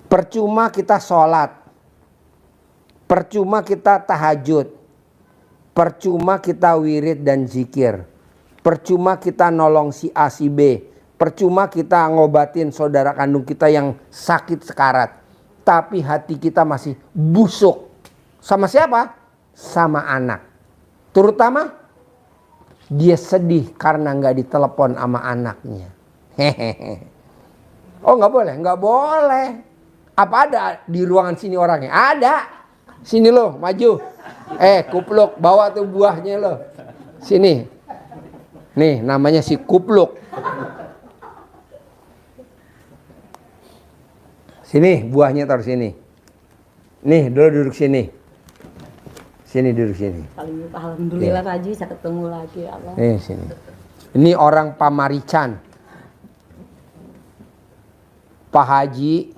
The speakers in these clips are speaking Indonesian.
Percuma kita sholat, percuma kita tahajud, percuma kita wirid dan zikir, percuma kita nolong si A si B, percuma kita ngobatin saudara kandung kita yang sakit sekarat, tapi hati kita masih busuk. Sama siapa? Sama anak. Terutama dia sedih karena nggak ditelepon sama anaknya. Hehehe. Oh nggak boleh, nggak boleh. Apa ada di ruangan sini orangnya? Ada. Sini lo, maju. Kupluk, bawa tuh buahnya lo. Sini. Nih, namanya si Kupluk. Sini, buahnya taruh sini. Nih, duduk sini. Sini duduk sini. Alhamdulillah Pak Haji, saya ketemu lagi. Allah. Nih, sini. Ini orang Pamarican. Pak Haji,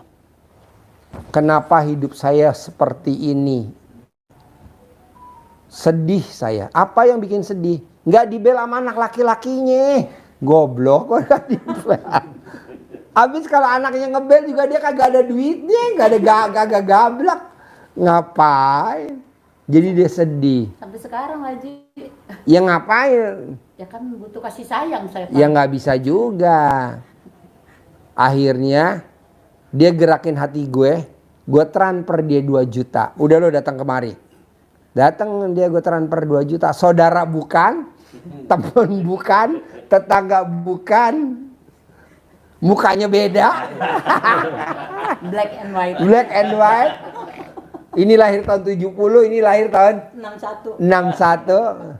kenapa hidup saya seperti ini? Sedih saya. Apa yang bikin sedih? Nggak dibela sama anak laki-lakinya. Goblok kok nggak dibela. Habis kalau anaknya ngebel juga dia kagak ada duitnya, nggak ada gablak. Ngapain? Jadi dia sedih. Sampai sekarang Haji. Ya ngapain? Ya kan butuh kasih sayang saya Pak. Ya nggak bisa juga. Akhirnya dia gerakin hati gue transfer dia 2 juta. Udah lo datang kemari. Datang dia gue transfer 2 juta. Saudara bukan, teman bukan, tetangga bukan. Mukanya beda. Black and white. Black and white. Ini lahir tahun 70, ini lahir tahun 61.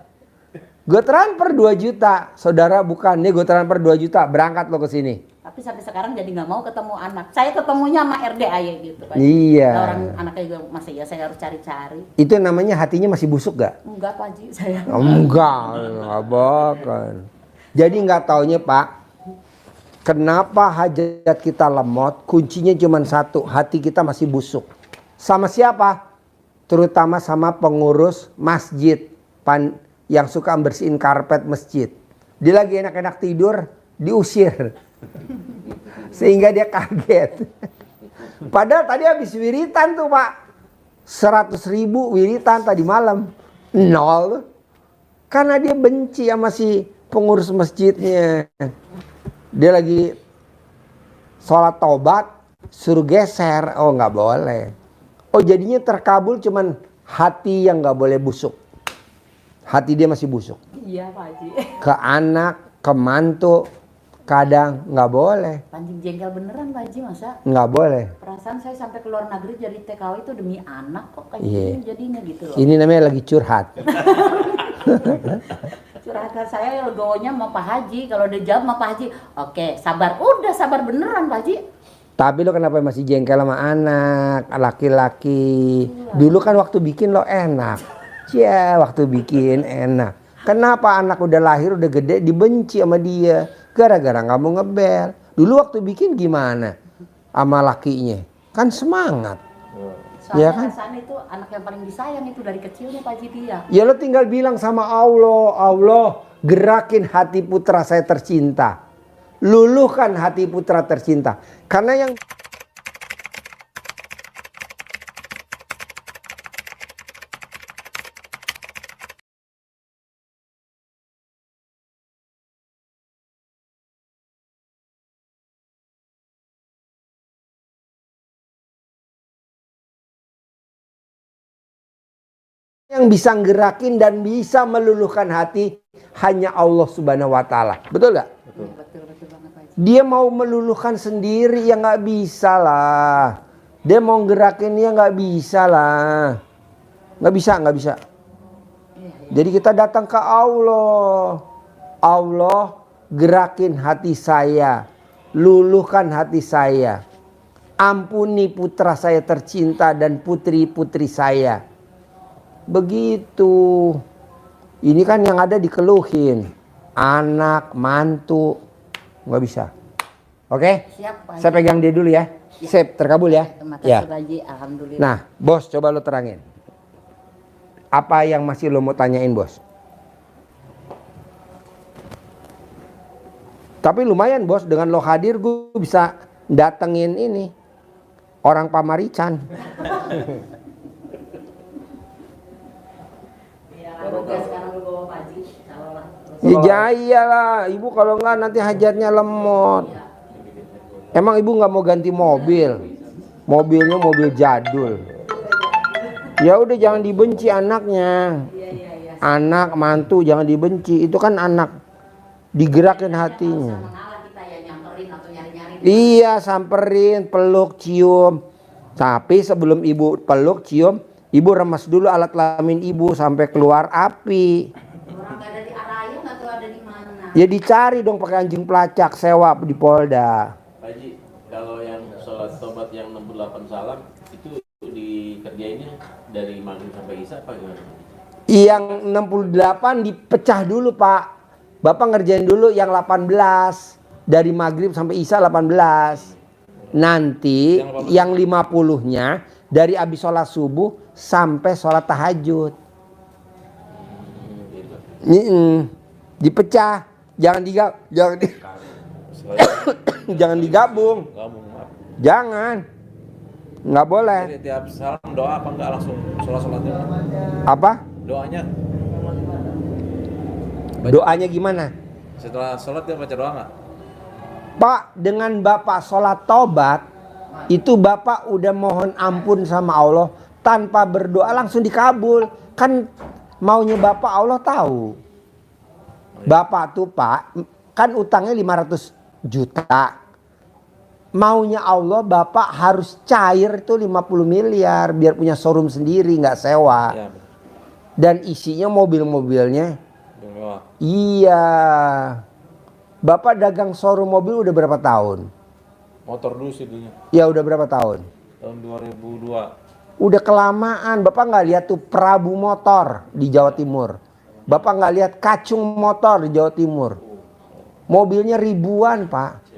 Gue transfer 2 juta. Saudara bukan, nih gue transfer 2 juta. Berangkat lo ke sini. Tapi sampai sekarang jadi nggak mau ketemu anak. Saya ketemunya sama RDA gitu Pak. Iya. Nah, orang anaknya juga masih ya saya harus cari-cari. Itu namanya hatinya masih busuk gak? Enggak Pak Haji, saya. Enggak bakal. Jadi nggak taunya Pak, kenapa hajat kita lemot? Kuncinya cuma satu, hati kita masih busuk. Sama siapa? Terutama sama pengurus masjid yang suka bersihin karpet masjid. Dia lagi enak-enak tidur, diusir. Sehingga dia kaget. Padahal tadi habis wiritan tuh Pak. 100.000 wiritan tadi malam. 0. Karena dia benci sama si pengurus masjidnya. Dia lagi sholat taubat, suruh geser. Oh nggak boleh. Oh jadinya terkabul cuman hati yang nggak boleh busuk. Hati dia masih busuk. Iya Pak Haji. Ke anak, ke mantu, kadang nggak boleh. Panjing jengkel beneran Pak Haji masa? Nggak boleh. Perasaan saya sampai ke luar negeri jadi TKW itu demi anak kok kayak Iya. gini jadinya gitu loh. Ini namanya lagi curhat. Curhatan saya ya legowonya sama Pak Haji. Kalau udah jawab sama Pak Haji, oke sabar. Udah sabar beneran Pak Haji. Tapi lo kenapa masih jengkel sama anak, laki-laki? Dulu kan waktu bikin lo enak. Ya waktu bikin enak. Kenapa anak udah lahir, udah gede, dibenci sama dia? Gara-gara nggak mau ngebel. Dulu waktu bikin gimana? Sama lakinya. Kan semangat. Soalnya Ya kan? perasaan itu anak yang paling disayang itu dari kecilnya Pak Haji dia. Ya lo tinggal bilang sama Allah. Allah gerakin hati putra saya tercinta. Luluhkan hati putra tercinta. Karena yang bisa gerakin dan bisa meluluhkan hati hanya Allah Subhanahu wa Ta'ala. Betul gak? Betul banget Pak Haji. Dia mau meluluhkan sendiri ya nggak bisa lah. Dia mau gerakin ya nggak bisa lah. Nggak bisa. Jadi kita datang ke Allah. Allah gerakin hati saya. Luluhkan hati saya. Ampuni putra saya tercinta dan putri-putri saya. Begitu. Ini kan yang ada dikeluhin. Anak, mantu. Nggak bisa. Oke? Siap Pak Haji. Saya pegang dia dulu ya. Sip, terkabul ya. Terima kasih Ya. Pak Haji, alhamdulillah. Nah, bos coba lo terangin. Apa yang masih lo mau tanyain bos? Tapi lumayan bos, dengan lo hadir gue bisa datengin ini. Orang Pamarican. Iya, udah sekarang lu bawa Pak Haji, kalau lah. Ya iyalah, ibu kalau enggak nanti hajatnya lemot. Emang ibu nggak mau ganti mobil? Mobilnya mobil jadul. Ya udah jangan dibenci anaknya. Iya. Anak mantu jangan dibenci, itu kan anak. Digerakin hatinya. Mengalah kita ya nyamperin atau nyari-nyari. Iya, samperin, peluk, cium. Tapi sebelum ibu peluk, cium, ibu remas dulu alat kelamin ibu sampai keluar api. Orang nggak ada di Araya, nggak tahu ada di mana. Ya dicari dong pakai anjing pelacak, sewa di Polda. Pak Haji, kalau yang sholat tobat yang 68 salam itu dikerjainnya dari maghrib sampai isya apa gimana? Yang 68 dipecah dulu Pak. Bapak ngerjain dulu yang 18. Dari maghrib sampai isya 18. Nanti yang 50-nya dari abis sholat subuh sampai sholat tahajud. Dipecah. Jangan jangan digabung. Jangan. Nggak boleh. Jadi tiap salam doa apa enggak langsung sholatnya? Apa? Doanya Doanya gimana? setelah sholat dia baca doa nggak? Pak, dengan Bapak sholat tobat, itu Bapak udah mohon ampun sama Allah, tanpa berdoa langsung dikabul. Kan maunya Bapak Allah tahu. Bapak tuh Pak, kan utangnya 500 juta. Maunya Allah Bapak harus cair itu 50 miliar biar punya showroom sendiri, nggak sewa. Ya, Dan isinya mobil-mobilnya. mewah. Iya. Bapak dagang showroom mobil udah berapa tahun? Motor dulu sih dulunya. Ya udah berapa tahun? Tahun 2002. Udah kelamaan. Bapak nggak lihat tuh Prabu Motor di Jawa Timur. Bapak nggak lihat Kacung Motor di Jawa Timur. Mobilnya ribuan Pak.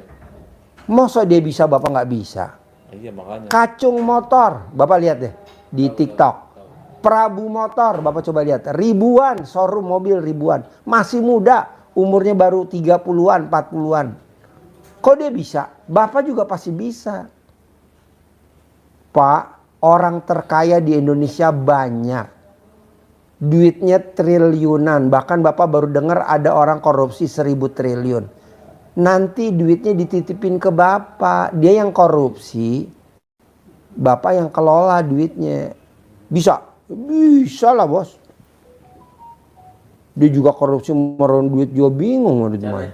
Masa dia bisa Bapak nggak bisa? Iya makanya. Kacung Motor. Bapak lihat deh di TikTok. Prabu Motor, Bapak coba lihat. Ribuan, showroom mobil ribuan. Masih muda, umurnya baru 30-an, 40-an. Kok dia bisa? Bapak juga pasti bisa. Pak, orang terkaya di Indonesia banyak. Duitnya triliunan. Bahkan Bapak baru dengar ada orang korupsi 1.000 triliun. Nanti duitnya dititipin ke Bapak. Dia yang korupsi, Bapak yang kelola duitnya. Bisa? Bisa lah bos. Dia juga korupsi meron duit juga bingung mau duit mana.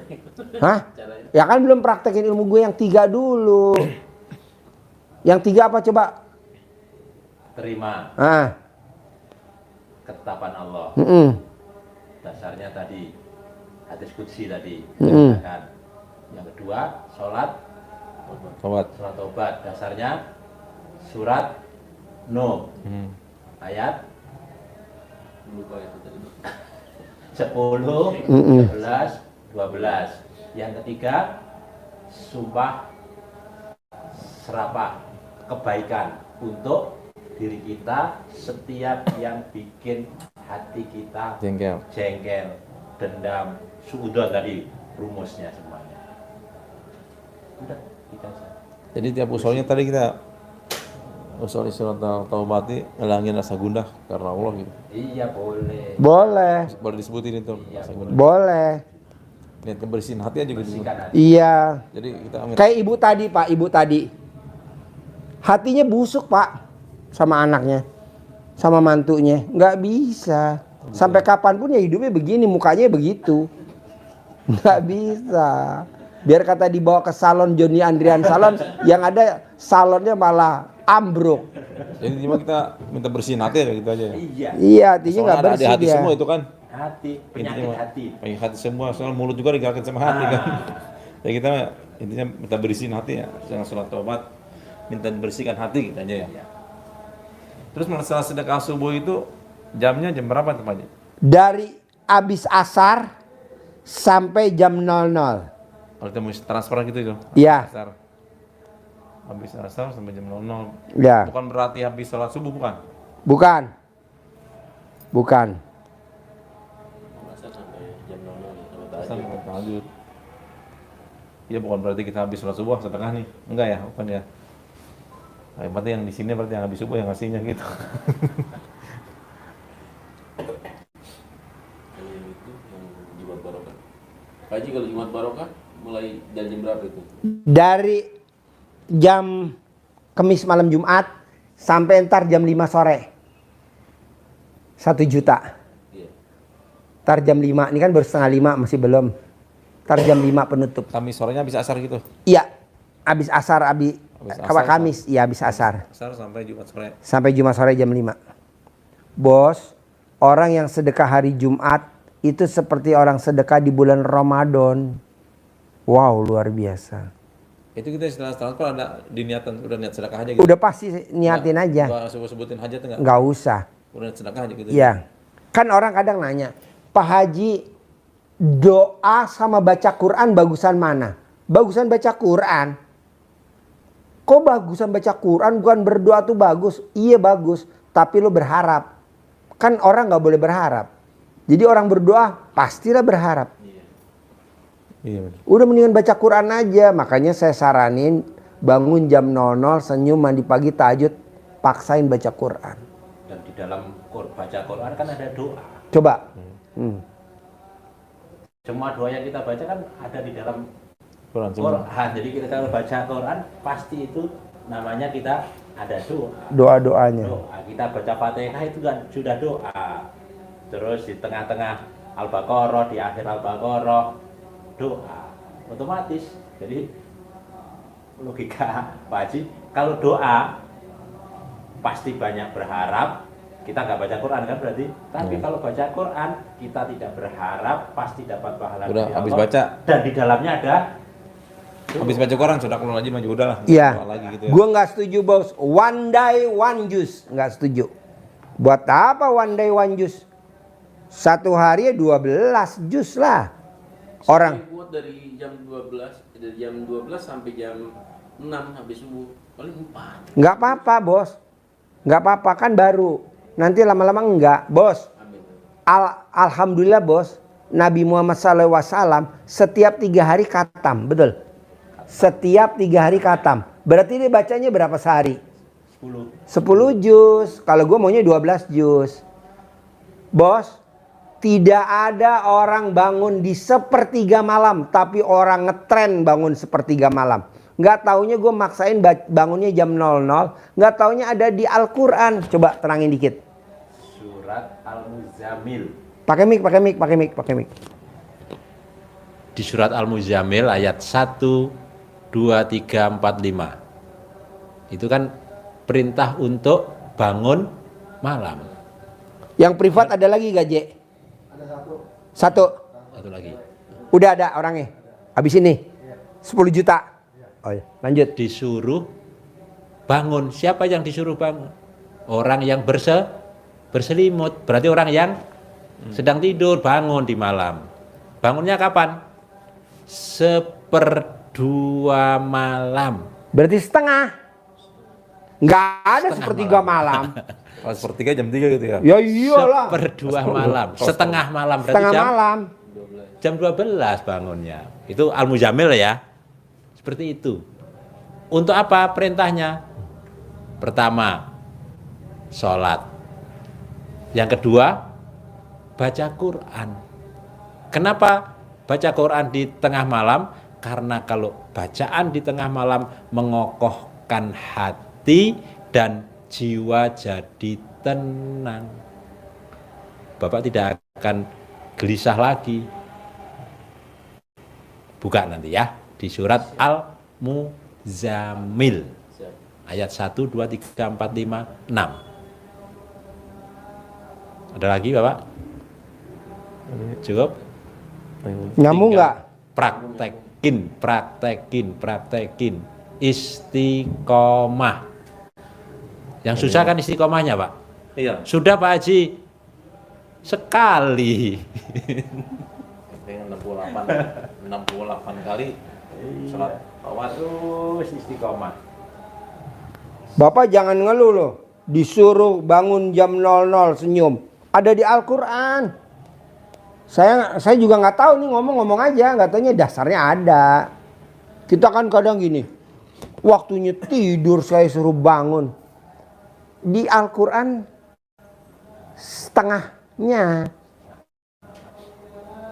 Hah? Ya kan belum praktekin ilmu gue yang 3 dulu. Yang 3 apa coba? Terima Ah. ketetapan Allah. Dasarnya tadi hadis qudsi tadi. Kan. Yang kedua, sholat tobat. Dasarnya surat Nuh. Ayat lupa itu tadi. 10, 11, 12. Yang ketiga, sumpah serapah kebaikan untuk diri kita setiap yang bikin hati kita jengkel, dendam, suudon tadi rumusnya semuanya. Udah, kita saja. Jadi tiap usulnya tadi kita usul istilah taubati ngelangin rasa gundah karena Allah gitu. Iya boleh. Boleh. Boleh disebutin itu rasa gundah. Boleh. Niat kebersihin hati aja gitu. Bersihkan hati. Iya. Jadi kita ambil. Kayak ibu tadi Pak, ibu tadi. Hatinya busuk Pak. Sama anaknya. Sama mantunya. Nggak bisa. Sampai kapanpun ya hidupnya begini, mukanya begitu. Nggak bisa. Biar kata dibawa ke salon Joni Andrian salon, yang ada salonnya malah ambruk. Jadi cuma kita minta bersihin hati aja gitu aja ya. Iya. Iya, hatinya Soalnya nggak ada bersih di hati dia. semua itu kan. Hati, penyakit Intinya, hati. penyakit hati semua, soal mulut juga digerakin sama hati kan. Ya kita intinya minta bersihin hati ya, jangan sholat tobat, minta bersihkan hati gitu aja ya. Terus masalah sedekah subuh itu jamnya jam berapa tuh Pak Haji? Dari abis asar sampai jam 00. Kalau kita mau transfer gitu itu. Iya. Asar. Habis asar sampai jam 00. Ya. Bukan berarti habis sholat subuh bukan? Bukan. Bukan. Masa sampai jam 00 ya, Asar sampai tahajud. Iya bukan berarti kita habis sholat subuh setengah nih. Enggak ya, bukan ya. Yang penting yang di sini berarti yang habis subuh yang ngasihnya gitu. Kalau yang itu yang Jumat Barokah. Pak Haji, kalau Jumat Barokah mulai dari jam berapa itu? Dari jam Kamis malam Jumat sampai ntar jam 5 sore. 1 juta. Iya. Ntar jam 5, ini kan baru setengah 5 masih belum. Ntar jam 5 penutup. Kamis sorenya bisa asar gitu. Iya, habis asar, Habis apa asar, Kamis, iya habis asar. Asar sampai Jumat sore. Sampai Jumat sore jam 5. Bos, orang yang sedekah hari Jumat itu seperti orang sedekah di bulan Ramadan. Wow, luar biasa. Itu kita setelah transfer ada diniatan, udah niat sedekah aja gitu. Udah pasti niatin aja. Enggak sebut-sebutin hajat enggak? Nggak usah. Udah niat sedekah aja gitu. Iya. Kan orang kadang nanya, Pak Haji, doa sama baca Quran bagusan mana? Bagusan baca Quran. Kok bagusan baca Quran, bukan berdoa tuh bagus? Iya bagus, tapi lo berharap. Kan orang nggak boleh berharap. Jadi orang berdoa pastilah berharap. Iya benar. Udah mendingan baca Quran aja. Makanya saya saranin bangun jam 00, senyum, mandi pagi, tahajud, paksain baca Quran. Dan di dalam baca Quran kan ada doa. Coba. Semua doa yang kita baca kan ada di dalam Quran semua. Quran. Jadi kita kalau baca Quran pasti itu namanya kita ada doa. Doa-doanya. Doa. Kita baca Fatihah itu kan sudah doa. Terus di tengah-tengah Al-Baqarah, di akhir Al-Baqarah doa. Otomatis. Jadi logika Pak Haji, kalau doa pasti banyak berharap, kita nggak baca Quran kan berarti. Tapi kalau baca Quran kita tidak berharap, pasti dapat pahala Udah dari habis Allah. baca. Dan di dalamnya ada Habis baca Quran sudah keluar lagi maju udah lah. Iya. Doa lagi gitu ya. Gue nggak setuju bos. One day one juice, nggak setuju. Buat apa one day one juice? Satu hari 12 jus lah. Orang Saya buat dari jam 12 sampai jam 6 habis subuh. Paling 4. nggak apa-apa bos, nggak apa-apa kan baru. Nanti lama-lama enggak bos. Amin. Alhamdulillah bos. Nabi Muhammad SAW setiap 3 hari khatam, betul? Setiap 3 hari khatam. Berarti dia bacanya berapa sehari? 10 juz. Kalau gue maunya 12 juz. Bos, tidak ada orang bangun di sepertiga malam, tapi orang ngetren bangun sepertiga malam. Nggak taunya gue maksain bangunnya jam 00. Nggak taunya ada di Al-Quran. Coba terangin dikit. surat Al-Muzammil. Pakai mic, pakai mic, pakai mic, pakai mic. Di surat Al-Muzammil ayat 1, 2, 3, 4, 5. Itu kan perintah untuk bangun malam. Yang privat ada lagi gak, Je? Ada satu. Satu lagi. Udah ada orangnya. Habis ini 10 juta. Oh ya, lanjut. Disuruh bangun. Siapa yang disuruh bangun? Orang yang berselimut. Berarti orang yang sedang tidur bangun di malam. Bangunnya kapan? 1/2 malam. Berarti setengah. Nggak ada sepertiga malam. Kalau sepertiga jam 3 gitu ya. Ya iyalah. 1/2 malam. Setengah malam. Berarti Setengah jam, malam. jam 12 bangunnya. Itu Al-Muzammil ya. Seperti itu. Untuk apa perintahnya? Pertama, sholat. Yang kedua, baca Quran. Kenapa baca Quran di tengah malam? Karena kalau bacaan di tengah malam mengokohkan hati dan jiwa jadi tenang. Bapak tidak akan gelisah lagi. Buka nanti ya di surat Al-Muzammil ayat 1, 2, 3, 4, 5, 6. Ada lagi Bapak? Cukup? Nyambung nggak? Praktekin. Istiqomah. Yang susah kan istiqomahnya Pak? Iya. Sudah Pak Haji? Sekali. 68 kali sholat tawaf. Terus istiqomah. Bapak jangan ngeluh loh. Disuruh bangun jam 00 senyum. Ada di Al-Quran. Saya juga nggak tahu nih, ngomong-ngomong aja. Nggak taunya dasarnya ada. Kita kan kadang gini. Waktunya tidur saya suruh bangun. Di Al-Quran setengahnya.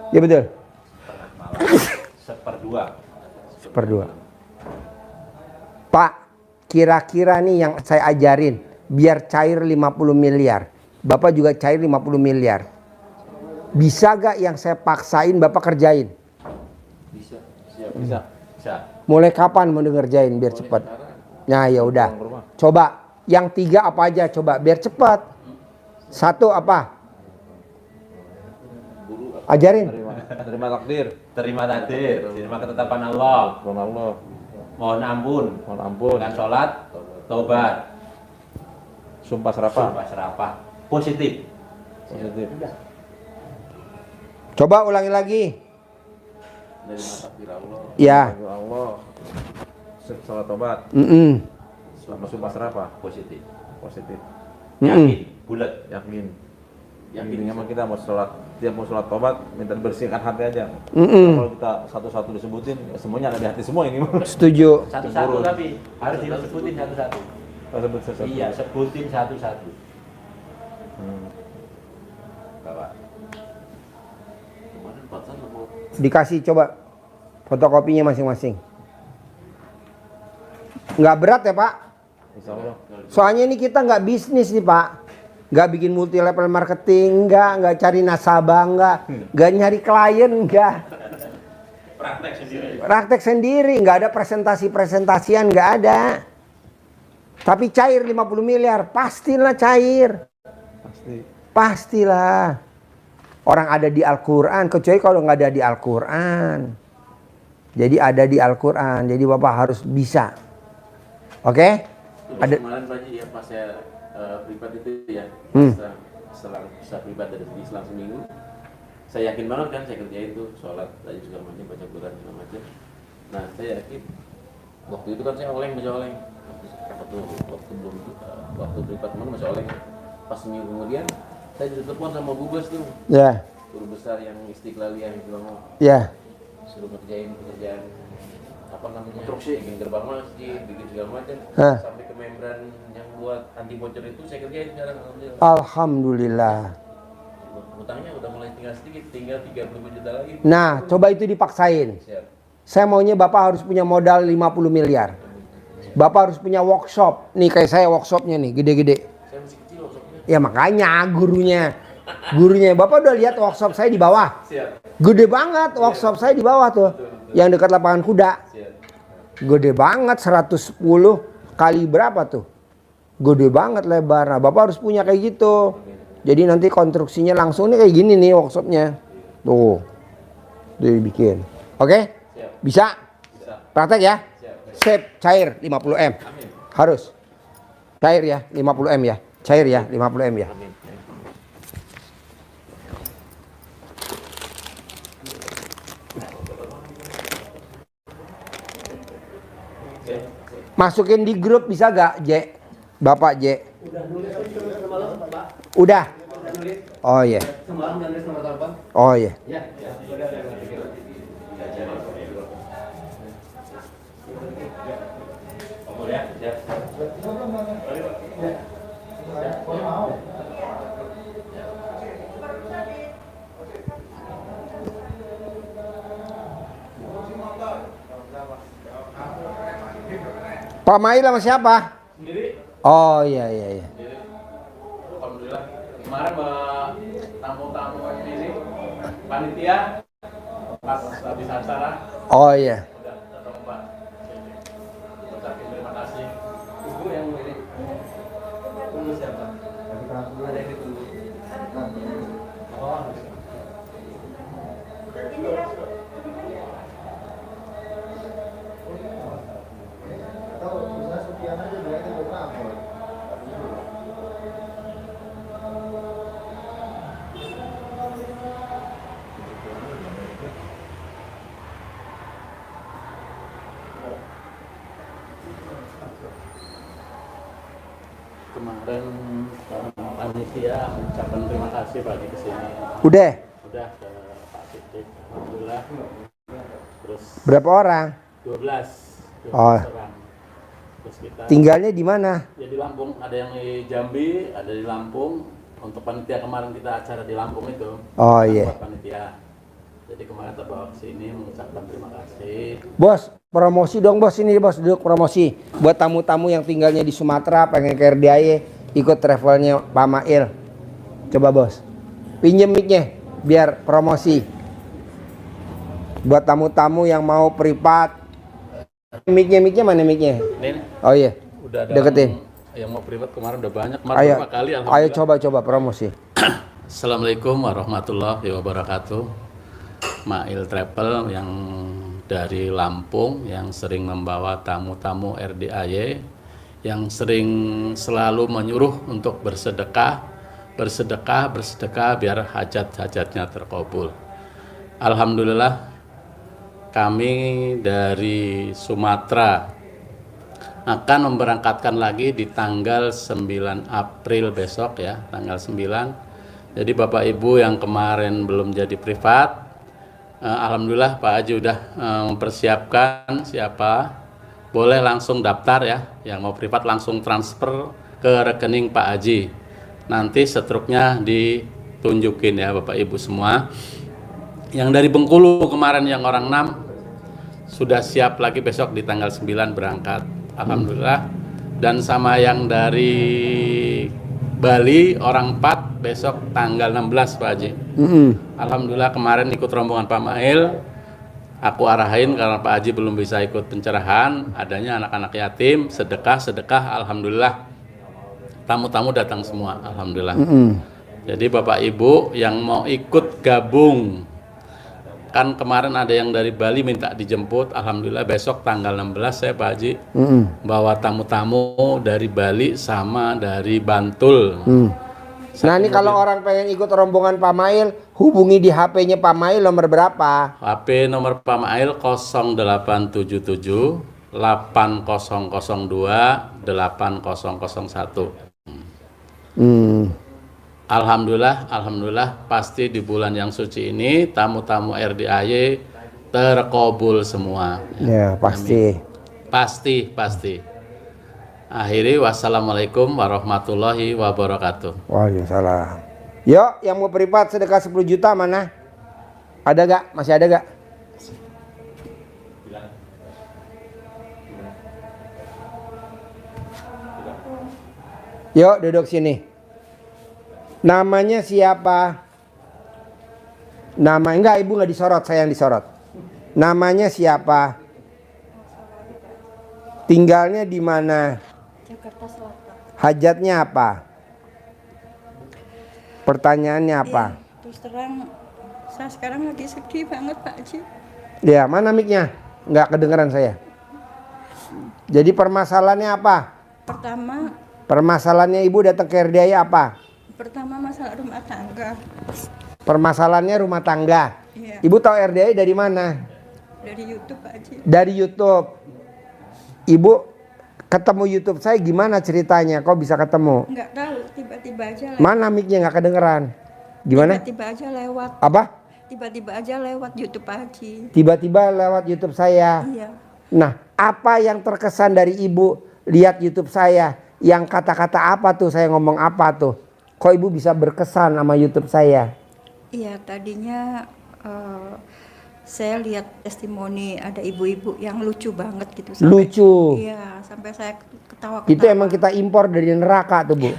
Ya betul. Seperdua. Pak, kira-kira nih yang saya ajarin biar cair 50 miliar. Bapak juga cair 50 miliar. Bisa gak yang saya paksain Bapak kerjain? Bisa. Bisa. Mulai kapan mau ngerjain biar cepat? Nah ya udah. Coba yang 3 apa aja coba biar cepat. 1 apa? Ajarin. Terima takdir. Terima takdir, terima ketetapan Allah. Allah. Mohon ampun. Mohon ampun. Dengan sholat, tobat, Sumpah serapah. sumpah serapah. Positif. Positif. Coba ulangi lagi. Dari takdir Allah. Ya. Allah. Salat tobat. Sama sumpah serapah. Positif. Positif. Yakin, bulat. Yakin. Yakin Intinya bisa. mah kita mau sholat, dia mau sholat tobat, minta bersihkan hati aja. Kalau kita satu-satu disebutin, ya semuanya ada di hati semua ini. Setuju. Satu-satu tapi harus disebutin satu-satu. Kalau sebut satu. Iya, sebutin satu-satu. Hmm. Bapak. Kemarin Pak San mau Dikasih coba fotokopinya masing-masing. Nggak berat ya Pak? Insya Allah. Soalnya ini kita nggak bisnis nih Pak. Nggak bikin multi level marketing, nggak cari nasabah, nggak nyari klien, nggak. Praktek sendiri, nggak ada presentasi-presentasian, nggak ada. Tapi cair 50 miliar, pastilah cair. Pasti. Pastilah. Orang ada di Al-Quran, kecuali kalau nggak ada di Al-Quran. Jadi ada di Al-Quran, jadi Bapak harus bisa. Oke? ada Ada. kemarin Pak Haji ya pas saya privat itu ya setelah privat dari Islam seminggu saya yakin banget kan saya kerjain itu sholat tadi segala macam baca Quran segala macam. Nah saya yakin waktu itu kan saya masih oleng waktu belum waktu privat kemarin masih oleng. Pas seminggu kemudian saya ditelepon sama Bubes tuh Ya, guru besar yang Istiqlal yang bilang mau ya. suruh ngerjain pekerjaan apa namanya konstruksi bikin gerbang masjid bikin segala macam Hah. sampai ke membran yang buat anti bocor itu saya kerjain sekarang alhamdulillah. Alhamdulillah. Utangnya udah mulai tinggal sedikit, tinggal 30 juta lagi. Nah, coba itu dipaksain. Siap. Saya maunya Bapak harus punya modal 50 miliar. Bapak harus punya workshop. Nih kayak saya workshopnya nih, gede-gede. Saya masih kecil workshopnya. Ya makanya gurunya. Bapak udah lihat workshop saya di bawah. Siap. Gede banget workshop saya di bawah tuh. Yang dekat lapangan kuda. Siap. Gede banget 110 kali berapa tuh? Gede banget lebar. Nah, Bapak harus punya kayak gitu. Jadi nanti konstruksinya langsung nih kayak gini nih workshopnya. Tuh. Dibikin. Oke? Siap. Bisa? Bisa. Praktek ya? Siap. Sip, cair 50M. Amin. Harus. Cair ya 50M ya. Cair ya 50M ya. Amin. Masukin di grup bisa gak, J? Bapak J. Udah. Oh iya. Oh iya. Pak Mail sama siapa? Sendiri. Oh iya. Sendiri. Alhamdulillah. Kemarin tamu-tamu ini panitia pas habis acara Oh iya. udah datang Pak. Ucapin terima kasih. Ibu yang ini. Tunggu siapa? Ada yang ditunggu. Oh. Kemarin panitia ucapan terima kasih bagi kesini. Udah. Udah ke Pak Sidik, alhamdulillah. Terus Berapa orang? 12 Oh. orang. Terus kita Tinggalnya di mana? ya di Lampung, ada yang di Jambi, ada di Lampung. Untuk panitia kemarin kita acara di Lampung itu. Oh, Kita iya. buat panitia. Jadi kemarin terbawa ke sini mengucapkan terima kasih. Bos, promosi dong bos, ini bos, duduk promosi. Buat tamu-tamu yang tinggalnya di Sumatera, pengen ke RDAY, ikut travelnya Pak Mail. Coba bos, pinjem mic-nya, biar promosi. Buat tamu-tamu yang mau privat. Mic-nya mana mic-nya? Ini Oh iya, udah ada deketin. yang mau privat kemarin udah banyak. Kemarin Ayo, berapa kali ayo alhamdulillah. coba promosi. Assalamualaikum warahmatullahi wabarakatuh. Mail Travel yang dari Lampung yang sering membawa tamu-tamu RDAY, yang sering selalu menyuruh untuk bersedekah biar hajat-hajatnya terkabul. Alhamdulillah kami dari Sumatera akan memberangkatkan lagi di tanggal 9 April besok ya, tanggal 9. Jadi Bapak Ibu yang kemarin belum jadi privat, alhamdulillah Pak Haji udah mempersiapkan siapa. Boleh langsung daftar ya, yang mau privat langsung transfer ke rekening Pak Haji. Nanti struknya ditunjukin ya Bapak Ibu semua. Yang dari Bengkulu kemarin yang orang 6 sudah siap lagi besok di tanggal 9 berangkat. Alhamdulillah. Dan sama yang dari Bali orang 4 besok tanggal 16 Pak Haji. Alhamdulillah kemarin ikut rombongan Pak Mail. Aku arahin karena Pak Haji belum bisa ikut pencerahan. Adanya anak-anak yatim, sedekah. Alhamdulillah. Tamu-tamu datang semua. Alhamdulillah. Jadi Bapak Ibu yang mau ikut gabung, kan kemarin ada yang dari Bali minta dijemput. Alhamdulillah besok tanggal 16 saya Pak Haji bawa tamu-tamu dari Bali sama dari Bantul. Nah ini kalau orang pengen ikut rombongan Pak Mail, hubungi di HP-nya Pak Mail nomor berapa? HP nomor Pak Mail 0877 8002 8001. Alhamdulillah pasti di bulan yang suci ini tamu-tamu RDAY terkabul semua. Ya pasti. Pasti. Akhiri wassalamualaikum warahmatullahi wabarakatuh. Waalaikumsalam. Yuk, yang mau privat sedekah 10 juta mana? Ada gak? Masih ada gak? Yuk, duduk sini. Namanya siapa? Enggak, ibu nggak disorot, saya yang disorot. Namanya siapa? Tinggalnya di mana? Jakarta Selatan. Hajatnya apa? Pertanyaannya apa? Terus terang, saya sekarang lagi sedih banget Pak Haji. Ya, mana mic-nya? Nggak kedengeran saya. Jadi permasalahannya apa? Permasalahannya ibu datang ke RDAY apa? Pertama masalah rumah tangga. Permasalahannya rumah tangga. Iya. Ibu tahu RDAY dari mana? Dari YouTube Pak Haji. Dari YouTube. Ibu ketemu YouTube saya gimana ceritanya? Kok bisa ketemu? Nggak tahu, tiba-tiba aja lewat. Mana mic-nya nggak kedengeran? Gimana? Tiba-tiba aja lewat. Apa? Tiba-tiba aja lewat YouTube Pak Haji. Tiba-tiba lewat YouTube saya. Iya. Nah, apa yang terkesan dari ibu lihat YouTube saya? Yang kata-kata apa tuh? Saya ngomong apa tuh? Kok ibu bisa berkesan sama YouTube saya? Iya, tadinya saya lihat testimoni ada ibu-ibu yang lucu banget gitu. Lucu. Iya, sampai saya ketawa. Itu emang kita impor dari neraka tuh Bu.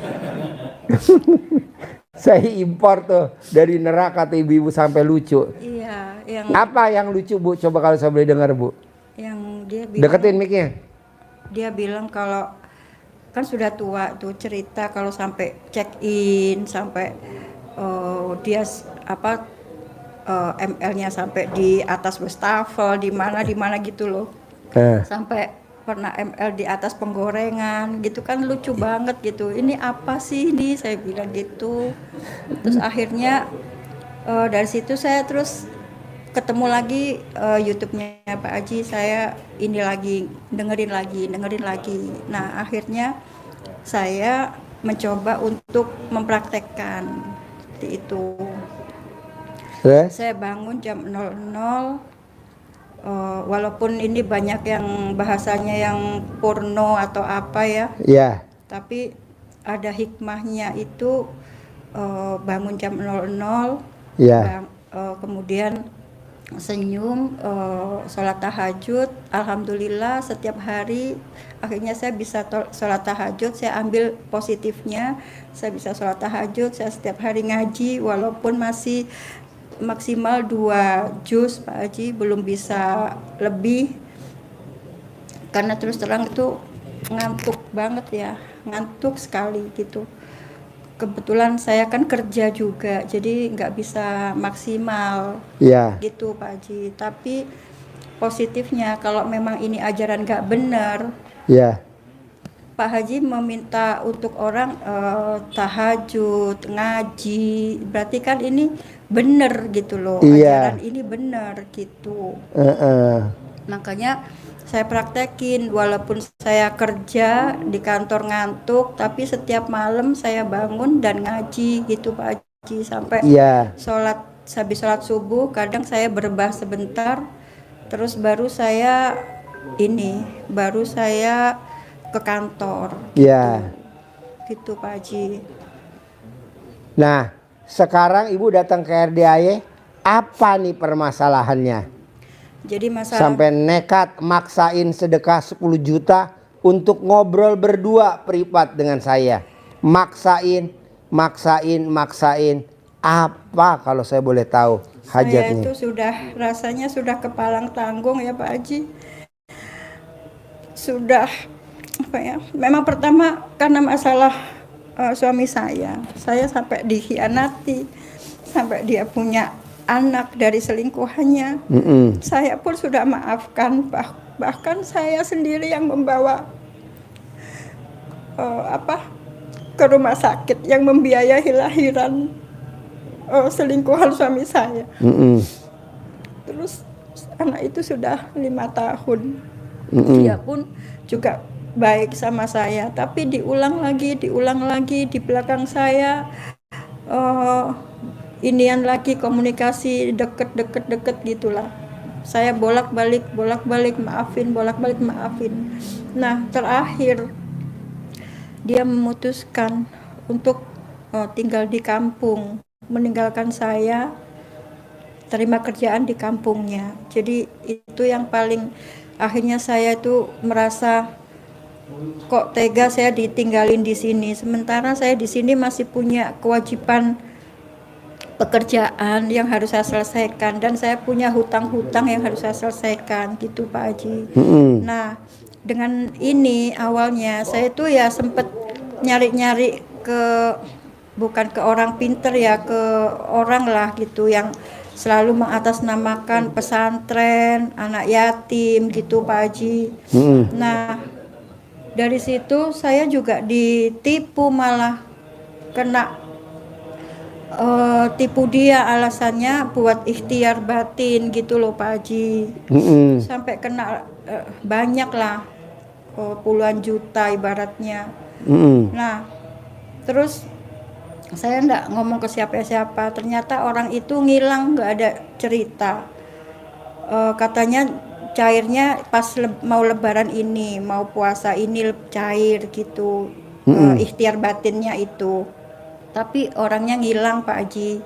Saya impor tuh dari neraka tuh ibu-ibu sampai lucu. Iya, yang Apa yang lucu Bu? Coba kalau saya boleh dengar Bu. yang dia bilang. Deketin mic-nya. Dia bilang kalau kan sudah tua tuh cerita kalau sampai check in sampai dia ML-nya sampai di atas wastafel di mana gitu loh. Sampai pernah ML di atas penggorengan gitu kan, lucu banget gitu. Ini apa sih ini, saya bilang gitu. Terus akhirnya dari situ saya terus ketemu lagi YouTube-nya Pak Haji, saya ini lagi dengerin lagi. Nah akhirnya saya mencoba untuk mempraktekkan seperti itu. Saya bangun jam 00, walaupun ini banyak yang bahasanya yang porno atau apa ya, Iya. tapi ada hikmahnya itu bangun jam 00, Iya. kemudian senyum, sholat tahajud. Alhamdulillah setiap hari akhirnya saya bisa sholat tahajud. Saya ambil positifnya, saya bisa sholat tahajud. Saya setiap hari ngaji walaupun masih maksimal 2 juz Pak Haji, belum bisa lebih karena terus terang itu ngantuk banget ya, ngantuk sekali gitu. Kebetulan saya kan kerja juga, jadi nggak bisa maksimal Iya. gitu Pak Haji. Tapi positifnya kalau memang ini ajaran nggak benar, Iya. Pak Haji meminta untuk orang tahajud, ngaji, berarti kan ini benar gitu loh, Iya. ajaran ini benar gitu. Heeh. Makanya saya praktekin walaupun saya kerja di kantor ngantuk, tapi setiap malam saya bangun dan ngaji gitu Pak Haji sampai Iya. habis sholat subuh kadang saya berbah sebentar, terus baru saya ke kantor Iya. gitu Pak Haji. Nah, sekarang Ibu datang ke RDAY, apa nih permasalahannya? Jadi masalah Sampai nekat maksain sedekah 10 juta untuk ngobrol berdua privat dengan saya. Maksain. Apa kalau saya boleh tahu saya hajatnya? itu rasanya sudah kepalang tanggung ya Pak Haji. Sudah apa ya? Memang pertama karena masalah suami saya sampai dikhianati, sampai dia punya anak dari selingkuhannya. Saya pun sudah maafkan, bahkan saya sendiri yang membawa ke rumah sakit, yang membiayai lahiran selingkuhan suami saya. Terus anak itu sudah 5 tahun. Dia pun juga baik sama saya, tapi diulang lagi di belakang saya. Inian lagi komunikasi deket gitulah. Saya bolak-balik maafin. Nah, terakhir dia memutuskan untuk tinggal di kampung, meninggalkan saya, terima kerjaan di kampungnya. Jadi itu yang paling akhirnya saya itu merasa kok tega saya ditinggalin di sini, sementara saya di sini masih punya kewajiban pekerjaan yang harus saya selesaikan, dan saya punya hutang-hutang yang harus saya selesaikan gitu Pak Haji. Nah, dengan ini awalnya saya tuh ya sempet nyari-nyari bukan ke orang pinter ya, ke orang lah gitu yang selalu mengatasnamakan pesantren, anak yatim gitu Pak Haji. Nah, dari situ saya juga ditipu, malah kena tipu dia, alasannya buat ikhtiar batin gitu loh Pak Haji. Sampai kena banyak lah, puluhan juta ibaratnya. Nah, terus saya enggak ngomong ke siapa-siapa, ternyata orang itu ngilang, nggak ada cerita. Katanya cairnya pas mau lebaran ini, mau puasa ini cair gitu, ikhtiar batinnya itu. Tapi orangnya ngilang Pak Haji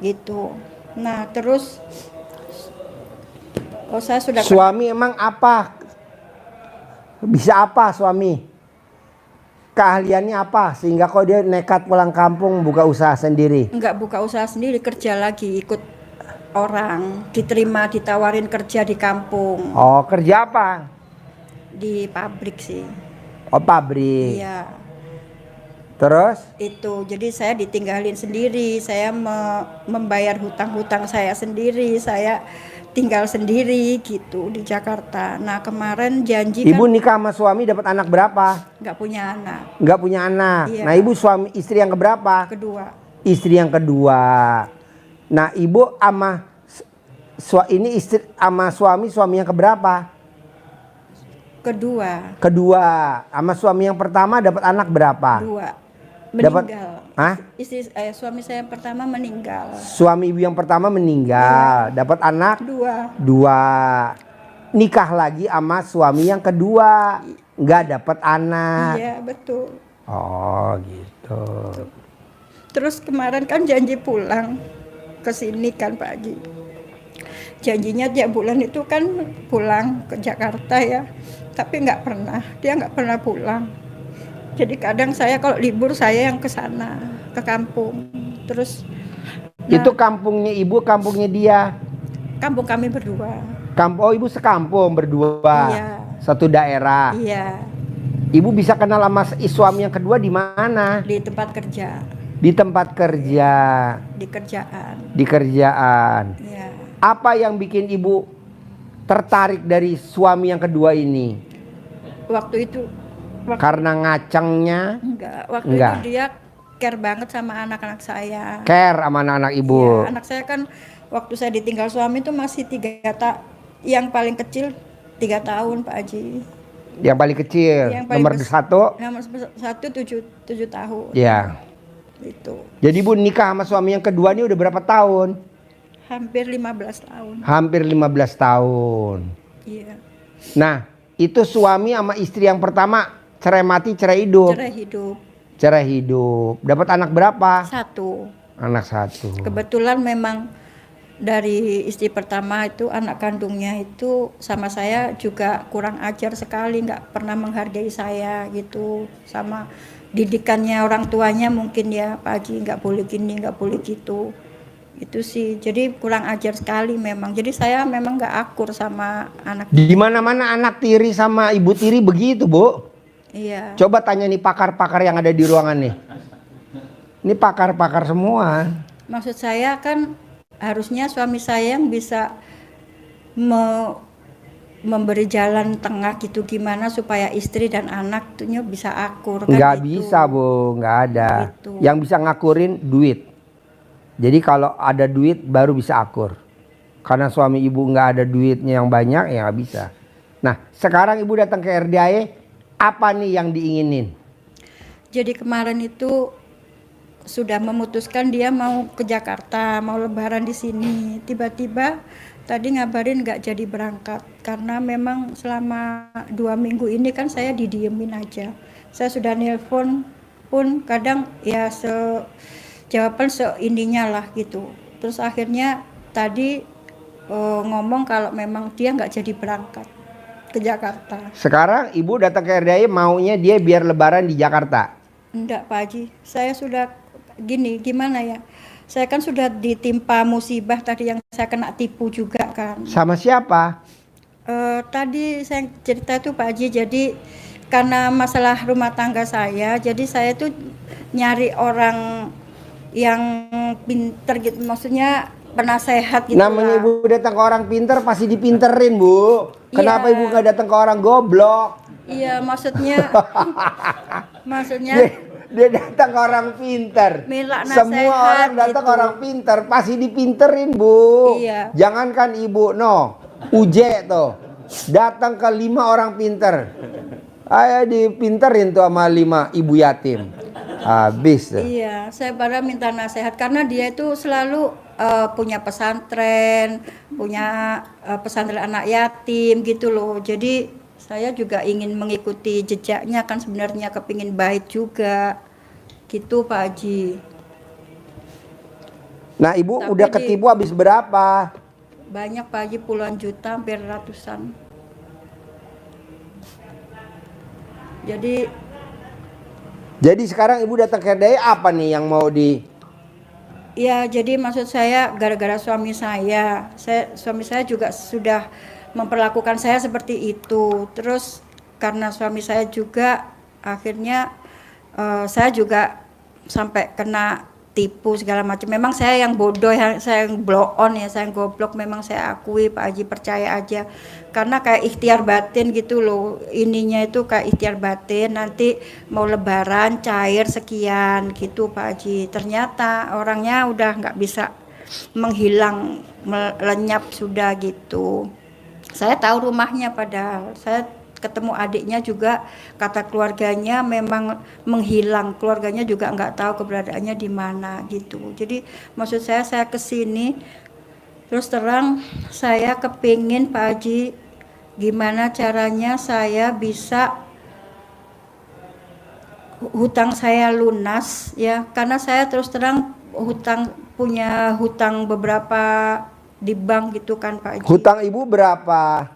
gitu. Nah, terus saya sudah Suami emang apa? Bisa apa suami? Keahliannya apa sehingga kok dia nekat pulang kampung buka usaha sendiri? nggak buka usaha sendiri, kerja lagi, ikut orang, ditawarin kerja di kampung, Oh, kerja apa? di pabrik sih. Oh, pabrik. Iya. Terus? Itu jadi saya ditinggalin sendiri, saya membayar hutang-hutang saya sendiri, saya tinggal sendiri gitu di Jakarta. Nah, kemarin janji Ibu kan nikah sama suami dapat anak berapa? nggak punya anak. Nggak punya anak. Iya. Nah, ibu istri yang keberapa? Kedua, Istri yang kedua. Nah, ibu sama ini istri sama suami yang keberapa? kedua, Kedua. Sama suami yang pertama dapat anak berapa? 2. meninggal. Hah? Suami saya yang pertama meninggal. Suami ibu yang pertama meninggal, dapat anak 2. 2. Nikah lagi sama suami yang kedua, nggak dapat anak. Iya, betul. Oh gitu. Terus kemarin kan janji pulang ke sini kan Pak Haji. Janjinya tiap bulan itu kan pulang ke Jakarta ya. Tapi dia nggak pernah pulang. Jadi kadang saya kalau libur saya yang ke sana, ke kampung. Terus Itu kampungnya ibu, kampungnya dia. kampung kami berdua. Oh ibu sekampung berdua. Iya. Satu daerah. Iya, Ibu bisa kenal sama suami yang kedua di mana? di tempat kerja, Di tempat kerja, di kerjaan. di kerjaan. Iya. Apa yang bikin ibu tertarik dari suami yang kedua ini? Waktu itu Karena ngacengnya, waktu Enggak. itu dia care banget sama anak-anak saya. care sama anak-anak ibu. Iya, anak saya kan waktu saya ditinggal suami itu masih 3 tahun. Yang paling kecil 3 tahun Pak Haji. Yang paling kecil, Yang paling nomor 1. Nomor 1 7 tahun. Ya. Itu Jadi ibu nikah sama suami yang kedua ini udah berapa tahun? hampir 15 tahun. Hampir 15 tahun. Iya. Nah, itu suami sama istri yang pertama cerai mati, cerai hidup. Cerai hidup. Cerai hidup. Dapat anak berapa? 1. Anak 1. Kebetulan memang dari istri pertama itu anak kandungnya itu sama saya juga kurang ajar sekali, nggak pernah menghargai saya gitu, sama didikannya orang tuanya mungkin ya Pak Haji, nggak boleh gini, nggak boleh gitu, itu sih. Jadi kurang ajar sekali memang. Jadi saya memang nggak akur sama anak. Di mana-mana anak tiri sama ibu tiri begitu, Bu. Iya. Coba tanya nih pakar-pakar yang ada di ruangan nih. Ini pakar-pakar semua. Maksud saya kan harusnya suami saya yang bisa memberi jalan tengah gitu, gimana supaya istri dan anak tuhnya bisa akur kan Nggak gitu. bisa, Bu, nggak ada. Gitu. Yang bisa ngakurin duit. Jadi kalau ada duit baru bisa akur. Karena suami ibu nggak ada duitnya yang banyak, ya nggak bisa. Nah, sekarang ibu datang ke RDAE, apa nih yang diinginin? Jadi kemarin itu sudah memutuskan dia mau ke Jakarta, mau lebaran di sini. Tiba-tiba tadi ngabarin nggak jadi berangkat karena memang selama 2 minggu ini kan saya didiemin aja. Saya sudah nelpon pun kadang ya jawaban seininya lah gitu. Terus akhirnya tadi ngomong kalau memang dia nggak jadi berangkat ke Jakarta. Sekarang ibu datang ke RDAE maunya dia biar lebaran di Jakarta. Enggak Pak Haji, saya sudah gimana ya, saya kan sudah ditimpa musibah tadi yang saya kena tipu juga kan. Sama siapa? Tadi saya cerita itu Pak Haji, jadi karena masalah rumah tangga saya, jadi saya tuh nyari orang yang pinter gitu, maksudnya penasehat gitu. Namanya ibu datang ke orang pinter pasti dipinterin, Bu. Kenapa Iya. ibu nggak datang ke orang goblok? Iya, maksudnya Dia datang ke orang pinter. minta Semua nasehat orang datang ke gitu. orang pinter pasti dipinterin, Bu. Iya. Jangankan ibu, Uje tuh datang ke 5 orang pinter. Ayo dipinterin tuh sama 5 ibu yatim. Habis tuh. Iya, saya pada minta nasihat karena dia itu selalu punya pesantren, punya pesantren anak yatim gitu loh. Jadi saya juga ingin mengikuti jejaknya, kan sebenarnya kepingin baik juga gitu Pak Haji. Nah ibu Tapi udah ketipu habis berapa? Banyak Pak Haji, puluhan juta, hampir ratusan. Jadi sekarang ibu datang ke RDAE apa nih yang mau di? Ya, jadi maksud saya gara-gara suami saya juga sudah memperlakukan saya seperti itu. Terus karena suami saya juga akhirnya saya juga sampai kena tipu segala macam. Memang saya yang bodoh, saya yang blow on ya, saya yang goblok, memang saya akui Pak Haji, percaya aja. Karena kayak ikhtiar batin gitu loh. Ininya itu kayak ikhtiar batin, nanti mau lebaran cair sekian gitu Pak Haji. Ternyata orangnya udah nggak bisa menghilang, lenyap sudah gitu. Saya tahu rumahnya padahal. Saya ketemu adiknya juga, kata keluarganya memang menghilang, keluarganya juga nggak tahu keberadaannya di mana gitu. Jadi maksud saya kesini terus terang saya kepingin Pak Haji gimana caranya saya bisa hutang saya lunas ya, karena saya terus terang punya hutang beberapa di bank gitu kan Pak Haji. Hutang ibu berapa?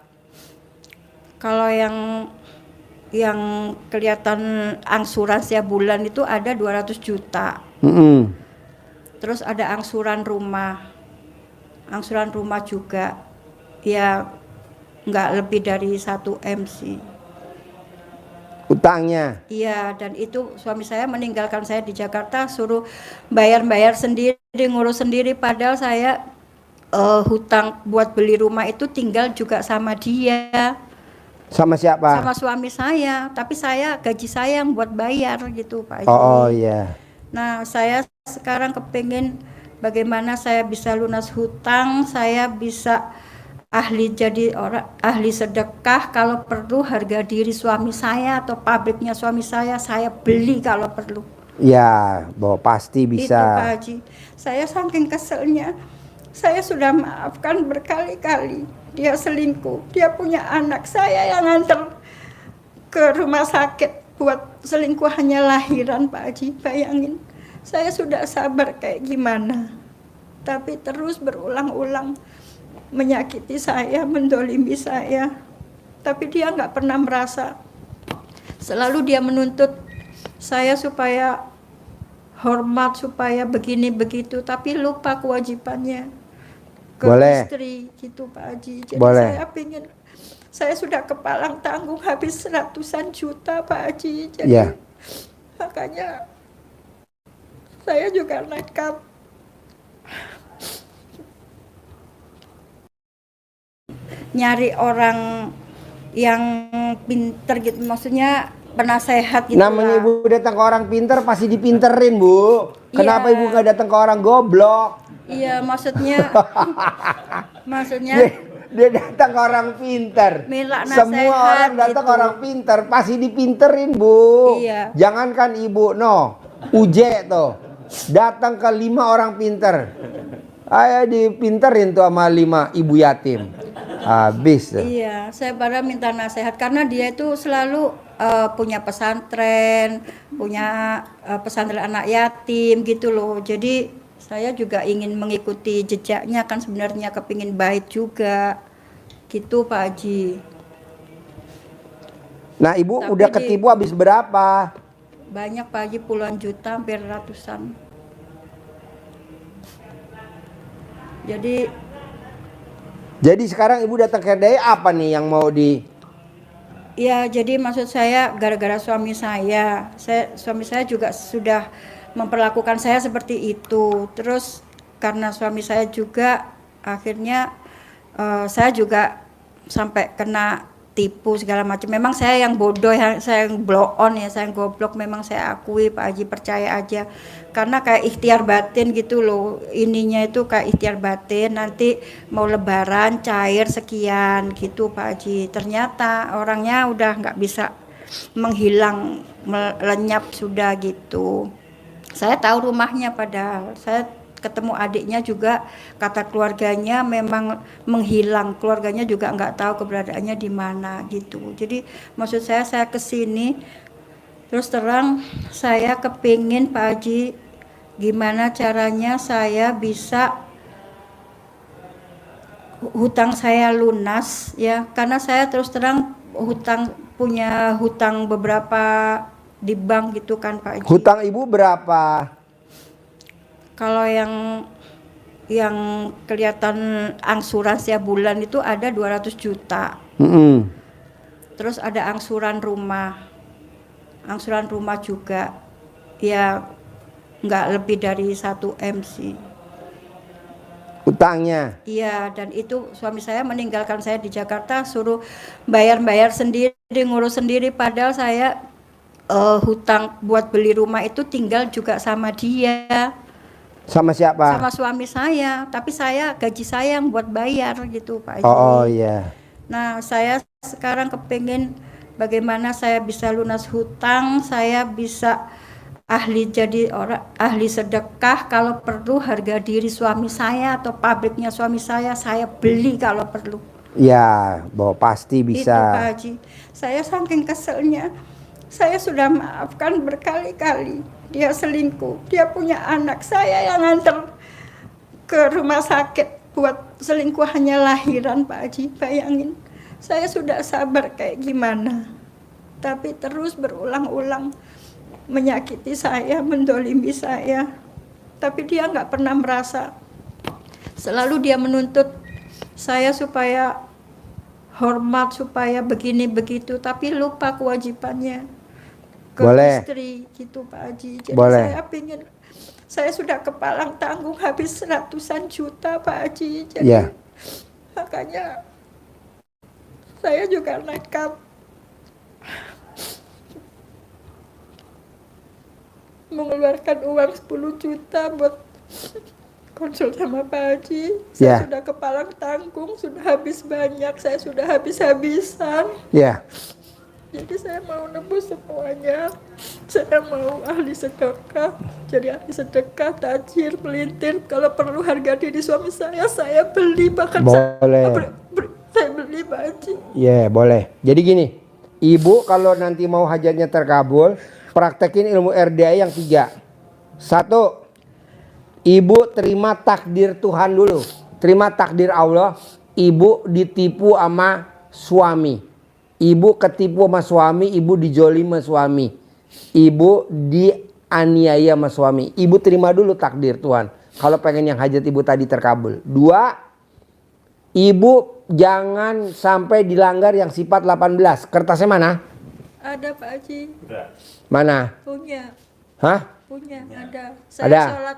Kalau yang kelihatan angsuran setiap bulan itu ada 200 juta. Terus ada angsuran rumah juga ya nggak lebih dari 1 M sih Hutangnya? iya, dan itu suami saya meninggalkan saya di Jakarta, suruh bayar sendiri, ngurus sendiri, padahal saya hutang buat beli rumah itu tinggal juga sama dia. Sama siapa? Sama suami saya, tapi gaji saya yang buat bayar gitu Pak Haji. Oh iya. Nah saya sekarang kepingin bagaimana saya bisa lunas hutang, saya bisa jadi ahli sedekah, kalau perlu harga diri suami saya atau pabriknya suami saya beli kalau perlu. Ya, bahwa pasti bisa. Itu Pak Haji. Saya saking keselnya, saya sudah maafkan berkali-kali. Dia selingkuh, dia punya anak, saya yang nganter ke rumah sakit buat selingkuhannya lahiran Pak Haji. Bayangin, saya sudah sabar kayak gimana, tapi terus berulang-ulang menyakiti saya, mendolimi saya. Tapi dia nggak pernah merasa. Selalu dia menuntut saya supaya hormat, supaya begini begitu, tapi lupa kewajibannya ke istri gitu Pak Haji. Jadi saya pingin, saya sudah kepalang tanggung habis ratusan juta Pak Haji. Jadi makanya saya juga nekat. Nyari orang yang pinter gitu, maksudnya penasehat gitu. Namanya ibu datang ke orang pinter pasti dipinterin bu. Kenapa ibu nggak datang ke orang goblok? Iya, maksudnya dia datang ke orang pinter. Semua orang datang ke orang pinter pasti dipinterin bu. Iya. Jangankan ibu Uje tuh datang ke 5 orang pinter. Ayo dipinterin tuh sama 5 ibu yatim. Habis tuh. Iya, saya pada minta nasihat karena dia itu selalu punya pesantren, punya pesantren anak yatim gitu loh. Jadi saya juga ingin mengikuti jejaknya, kan sebenarnya kepingin baik juga gitu Pak Haji. Nah ibu udah ketipu habis berapa? Banyak Pak Haji, puluhan juta, hampir ratusan. Jadi sekarang ibu datang ke Daya apa nih yang mau di? Ya, jadi maksud saya gara-gara suami saya juga sudah memperlakukan saya seperti itu. Terus karena suami saya juga akhirnya saya juga sampai kena tipu segala macam. Memang saya yang bodoh, saya yang blow on ya, saya yang goblok, memang saya akui Pak Haji, percaya aja. Karena kayak ikhtiar batin gitu loh, ininya itu kayak ikhtiar batin, nanti mau lebaran cair sekian gitu Pak Haji. Ternyata orangnya udah nggak bisa menghilang, lenyap sudah gitu. Saya tahu rumahnya, padahal saya ketemu adiknya juga, kata keluarganya memang menghilang, keluarganya juga nggak tahu keberadaannya di mana gitu. Jadi maksud saya kesini terus terang saya kepingin Pak Haji gimana caranya saya bisa hutang saya lunas ya, karena saya terus terang punya hutang beberapa di bank gitu kan Pak Haji. Hutang ibu berapa? Kalau yang kelihatan angsuran setiap bulan itu ada 200 juta. Terus ada angsuran rumah juga ya nggak lebih dari 1 M sih hutangnya. Iya, dan itu suami saya meninggalkan saya di Jakarta, suruh bayar sendiri, ngurus sendiri, padahal saya hutang buat beli rumah itu tinggal juga sama dia. Sama siapa? Sama suami saya, tapi gaji saya yang buat bayar gitu Pak Haji. Oh iya. Nah saya sekarang kepingin bagaimana saya bisa lunas hutang, saya bisa jadi ahli sedekah, kalau perlu harga diri suami saya atau pabriknya suami saya beli kalau perlu. Ya, bahwa pasti Itu Pak bisa. Haji. Saya saking keselnya, saya sudah maafkan berkali-kali. Dia selingkuh, dia punya anak, saya yang nganter ke rumah sakit buat selingkuhannya lahiran Pak Haji. Bayangin, saya sudah sabar kayak gimana. Tapi terus berulang-ulang menyakiti saya, mendolimi saya. Tapi dia nggak pernah merasa. Selalu dia menuntut saya supaya hormat, supaya begini begitu, tapi lupa kewajibannya ke Boleh. istri gitu Pak Haji. Jadi Boleh. saya sudah kepalang tanggung habis ratusan juta Pak Haji. Jadi Ya. makanya saya juga nekat mengeluarkan uang 10 juta buat konsul sama Pak Haji. Ya. Saya sudah kepalang tanggung, sudah habis banyak, saya sudah habis-habisan. Ya. Jadi saya mau nebus semuanya. Saya mau ahli sedekah, jadi ahli sedekah, tajir, pelintir. Kalau perlu harga diri suami saya beli, bahkan Boleh. saya beli Pak Haji. Ya, boleh. Jadi gini, ibu kalau nanti mau hajatnya terkabul, praktekin ilmu RDA yang 3. 1, ibu terima takdir Tuhan dulu. Terima takdir Allah. Ibu ditipu sama suami. Ibu ketipu sama suami, ibu dijolim sama suami. Ibu dianiaya sama suami. Ibu terima dulu takdir Tuhan. Kalau pengen yang hajat ibu tadi terkabul. 2, ibu jangan sampai dilanggar yang sifat 18. Kertasnya mana? Ada Pak Haji, Mana? punya, Hah? punya, ada. Ada. Saya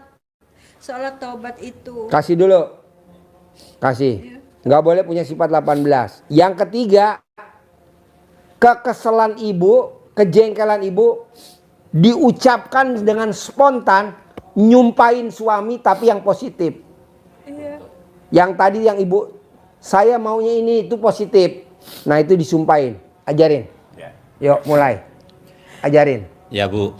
sholat taubat itu. Kasih dulu. Kasih. Nggak boleh punya sifat 18. Yang ketiga, kekesalan ibu, kejengkelan ibu diucapkan dengan spontan, nyumpain suami tapi yang positif. Iya. Yang tadi yang ibu, saya maunya ini, itu positif. Nah itu disumpahin. Ajarin. Yuk mulai. Ajarin. Ya Bu.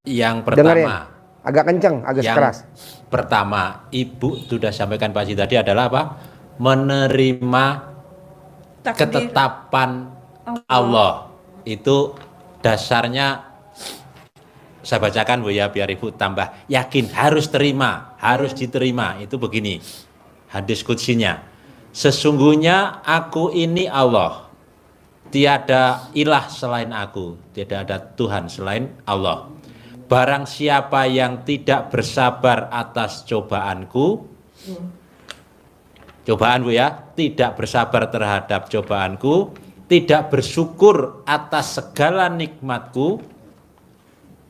Yang Dengerin. pertama, Agak kenceng, agak yang keras. pertama, Ibu sudah sampaikan Pak Haji tadi adalah apa? Menerima Takdir. ketetapan Allah. Itu dasarnya, saya bacakan Bu ya, biar Ibu tambah yakin, harus terima, harus diterima. Itu begini hadis qudsinya, sesungguhnya aku ini Allah, tiada ilah selain aku, tidak ada Tuhan selain Allah. Barang siapa yang tidak bersabar atas cobaanku, cobaan Bu ya, tidak bersabar terhadap cobaanku, tidak bersyukur atas segala nikmatku,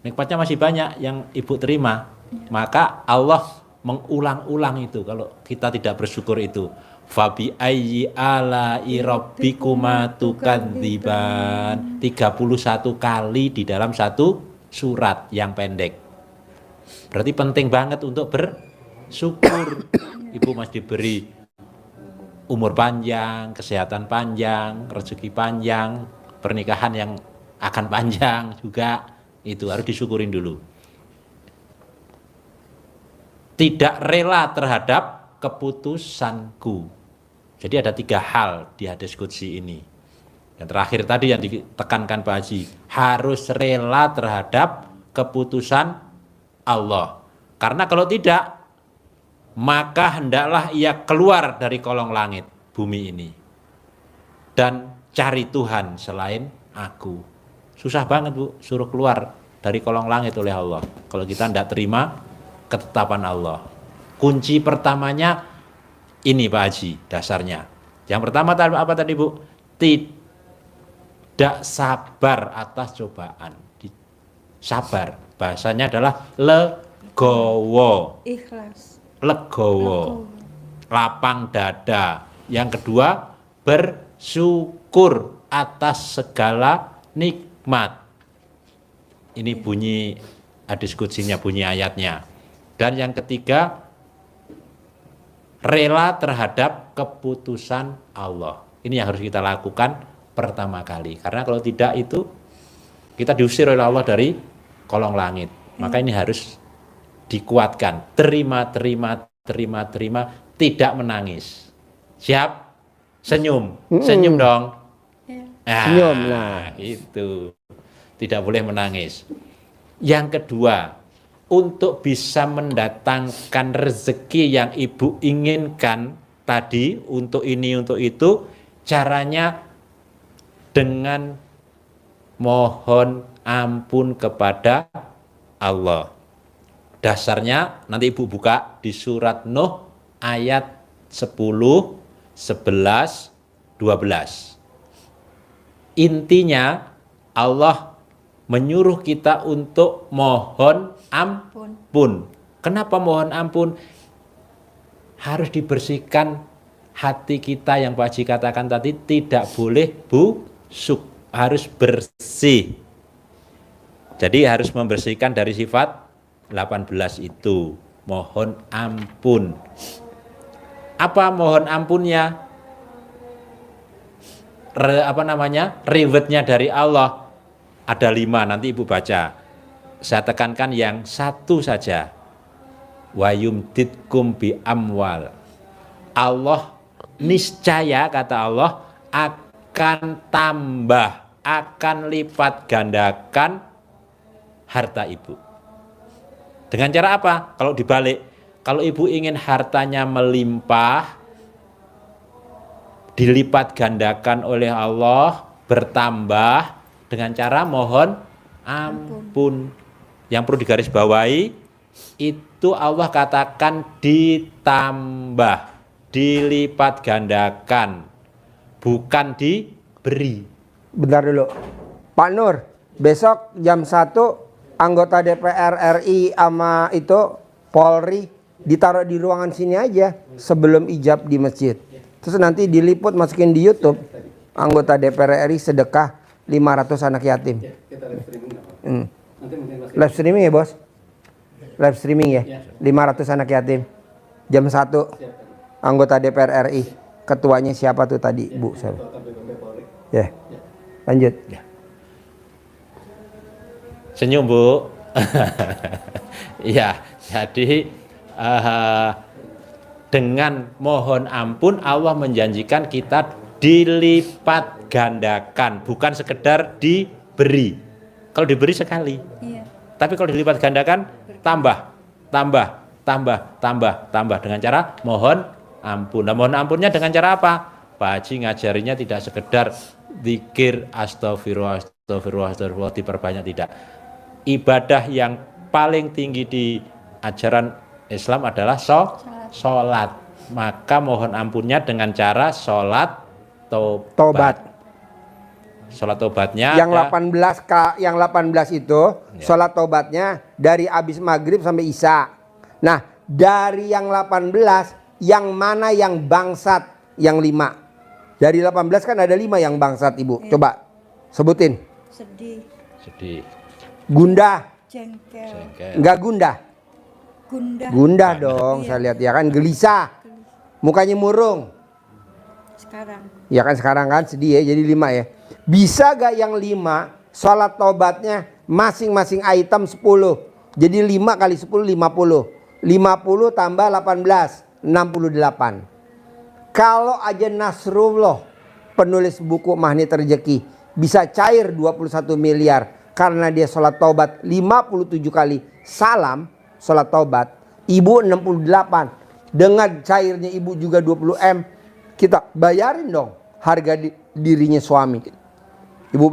nikmatnya masih banyak yang Ibu terima, maka Allah mengulang-ulang itu kalau kita tidak bersyukur itu. Fabi ayyi ala'i rabbikuma tukadziban, 31 kali di dalam satu surat yang pendek. Berarti penting banget untuk bersyukur. Ibu masih diberi umur panjang, kesehatan panjang, rezeki panjang, pernikahan yang akan panjang juga, itu harus disyukurin dulu. Tidak rela terhadap keputusanku. Jadi ada 3 hal di hadis qudsi ini. Yang terakhir tadi yang ditekankan Pak Haji, harus rela terhadap keputusan Allah. Karena kalau tidak, maka hendaklah ia keluar dari kolong langit bumi ini dan cari Tuhan selain aku. Susah banget Bu, suruh keluar dari kolong langit oleh Allah kalau kita tidak terima ketetapan Allah. Kunci pertamanya ini Pak Haji, dasarnya. Yang pertama apa tadi Bu? Tidak sabar atas cobaan. Sabar, bahasanya adalah legowo. Ikhlas. Legowo, lapang dada. Yang kedua, bersyukur atas segala nikmat. Ini bunyi hadis qudsinya, bunyi ayatnya. Dan yang ketiga, rela terhadap keputusan Allah. Ini yang harus kita lakukan pertama kali. Karena kalau tidak itu kita diusir oleh Allah dari kolong langit. Maka ini harus dikuatkan. Terima, tidak menangis. Siap? Senyum. Senyum dong. Senyum, nah. Itu. Tidak boleh menangis. Yang kedua, untuk bisa mendatangkan rezeki yang ibu inginkan tadi, untuk ini, untuk itu, caranya dengan mohon ampun kepada Allah. Dasarnya nanti ibu buka di surat Nuh ayat 10, 11, 12. Intinya Allah menyuruh kita untuk mohon ampun. Kenapa mohon ampun? Harus dibersihkan hati kita yang Pak Haji katakan tadi, tidak boleh busuk, harus bersih. Jadi harus membersihkan dari sifat 18 itu. Mohon ampun. Apa mohon ampunnya? Rewardnya dari Allah ada 5, nanti ibu baca. Saya tekankan yang 1 saja. Wa yumditkum bi amwal. Allah niscaya, kata Allah, akan tambah, akan lipat gandakan harta ibu. Dengan cara apa? Kalau dibalik, kalau ibu ingin hartanya melimpah, dilipat gandakan oleh Allah, bertambah dengan cara mohon ampun. Yang perlu digarisbawahi, itu Allah katakan ditambah, dilipat gandakan, bukan diberi. Bentar dulu. Pak Nur, besok jam 1 anggota DPR RI sama itu Polri ditaruh di ruangan sini aja sebelum ijab di masjid. Terus nanti diliput, masukin di YouTube. Anggota DPR RI sedekah 500 anak yatim. Live streaming ya bos? Live streaming ya? 500 anak yatim. Jam 1 anggota DPR RI. Ketuanya siapa tuh tadi Bu? Ya. Lanjut. Senyum Bu. Ya, jadi dengan mohon ampun Allah menjanjikan kita dilipat gandakan, bukan sekedar diberi. Kalau diberi sekali, tapi kalau dilipat gandakan tambah dengan cara mohon ampun. Nah, mohon ampunnya dengan cara apa? Pak Haji ngajarinya tidak sekedar zikir astagfirullah diperbanyak, tidak. Ibadah yang paling tinggi di ajaran Islam adalah sholat. Maka mohon ampunnya dengan cara sholat tobat. Sholat tobatnya yang 18 itu sholat tobatnya dari abis maghrib sampai isya. Nah, dari yang 18 yang mana yang bangsat? Yang 5. Dari 18 kan ada 5 yang bangsat ibu. Coba sebutin. Sedih, Gundah. jengkel, Enggak gundah. Gundah dong, Iya. saya lihat ya kan, gelisah. Mukanya murung. sekarang. Ya kan sekarang kan sedih ya, jadi 5 ya. Bisa gak yang 5 sholat tobatnya masing-masing item 10. Jadi 5 kali 10 50. 50 tambah 18 68. Kalau aja Nasrullah penulis buku Magnet Rezeki bisa cair 21 miliar karena dia sholat taubat 57 kali salam sholat taubat, ibu 68 dengan cairnya ibu juga 20 M, kita bayarin dong harga dirinya suami. Ibu